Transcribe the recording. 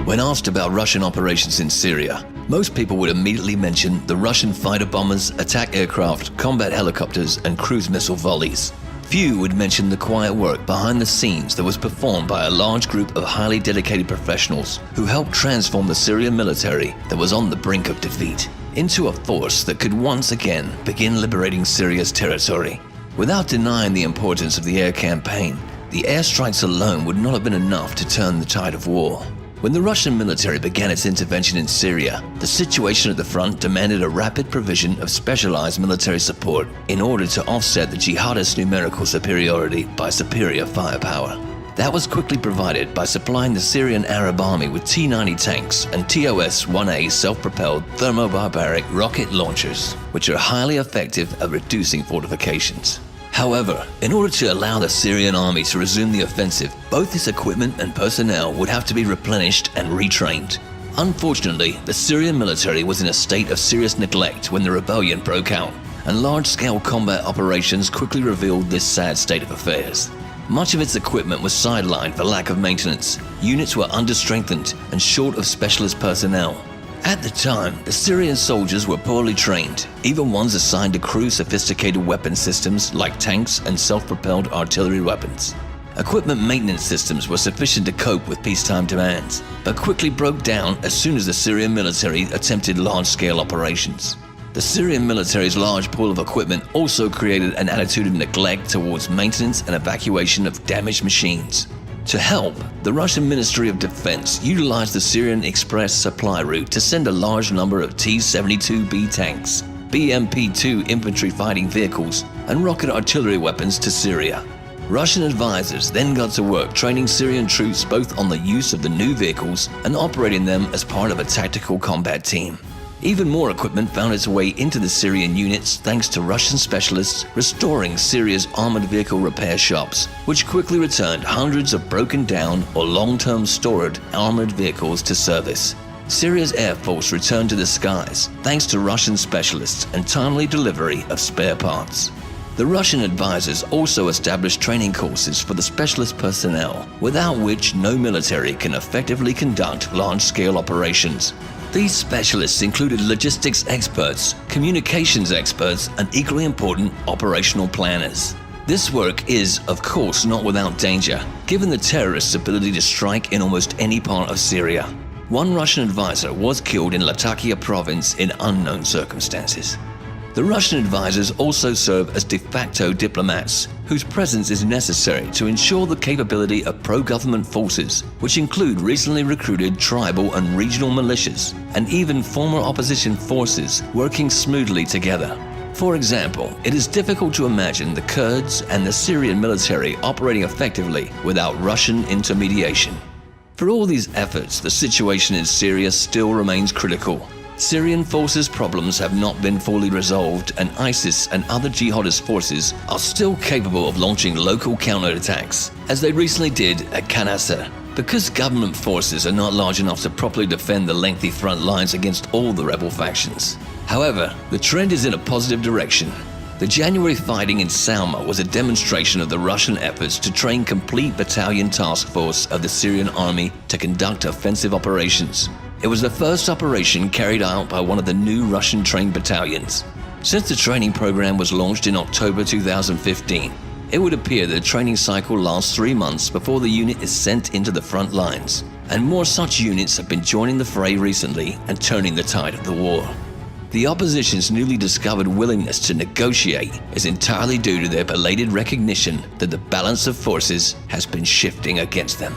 When asked about Russian operations in Syria, most people would immediately mention the Russian fighter bombers, attack aircraft, combat helicopters, and cruise missile volleys. Few would mention the quiet work behind the scenes that was performed by a large group of highly dedicated professionals who helped transform the Syrian military that was on the brink of defeat into a force that could once again begin liberating Syria's territory. Without denying the importance of the air campaign, the airstrikes alone would not have been enough to turn the tide of war. When the Russian military began its intervention in Syria, the situation at the front demanded a rapid provision of specialized military support in order to offset the jihadists' numerical superiority by superior firepower. That was quickly provided by supplying the Syrian Arab army with T-90 tanks and TOS-1A self-propelled thermobarbaric rocket launchers, which are highly effective at reducing fortifications. However, in order to allow the Syrian army to resume the offensive, both its equipment and personnel would have to be replenished and retrained. Unfortunately, the Syrian military was in a state of serious neglect when the rebellion broke out, and large-scale combat operations quickly revealed this sad state of affairs. Much of its equipment was sidelined for lack of maintenance, units were under-strengthened and short of specialist personnel. At the time, the Syrian soldiers were poorly trained, even ones assigned to crew sophisticated weapon systems like tanks and self-propelled artillery weapons. Equipment maintenance systems were sufficient to cope with peacetime demands, but quickly broke down as soon as the Syrian military attempted large-scale operations. The Syrian military's large pool of equipment also created an attitude of neglect towards maintenance and evacuation of damaged machines. To help, the Russian Ministry of Defense utilized the Syrian Express supply route to send a large number of T-72B tanks, BMP-2 infantry fighting vehicles, and rocket artillery weapons to Syria. Russian advisors then got to work training Syrian troops both on the use of the new vehicles and operating them as part of a tactical combat team. Even more equipment found its way into the Syrian units thanks to Russian specialists restoring Syria's armored vehicle repair shops, which quickly returned hundreds of broken down or long-term stored armored vehicles to service. Syria's Air Force returned to the skies thanks to Russian specialists and timely delivery of spare parts. The Russian advisors also established training courses for the specialist personnel, without which no military can effectively conduct large-scale operations. These specialists included logistics experts, communications experts, and equally important, operational planners. This work is, of course, not without danger, given the terrorists' ability to strike in almost any part of Syria. One Russian advisor was killed in Latakia province in unknown circumstances. The Russian advisors also serve as de facto diplomats, whose presence is necessary to ensure the capability of pro-government forces, which include recently recruited tribal and regional militias, and even former opposition forces working smoothly together. For example, it is difficult to imagine the Kurds and the Syrian military operating effectively without Russian intermediation. For all these efforts, the situation in Syria still remains critical. Syrian forces' problems have not been fully resolved, and ISIS and other jihadist forces are still capable of launching local counterattacks, as they recently did at Qanasr. Because government forces are not large enough to properly defend the lengthy front lines against all the rebel factions. However, the trend is in a positive direction. The January fighting in Salma was a demonstration of the Russian efforts to train complete battalion task force of the Syrian army to conduct offensive operations. It was the first operation carried out by one of the new Russian-trained battalions. Since the training program was launched in October 2015, it would appear that the training cycle lasts 3 months before the unit is sent into the front lines, and more such units have been joining the fray recently and turning the tide of the war. The opposition's newly discovered willingness to negotiate is entirely due to their belated recognition that the balance of forces has been shifting against them.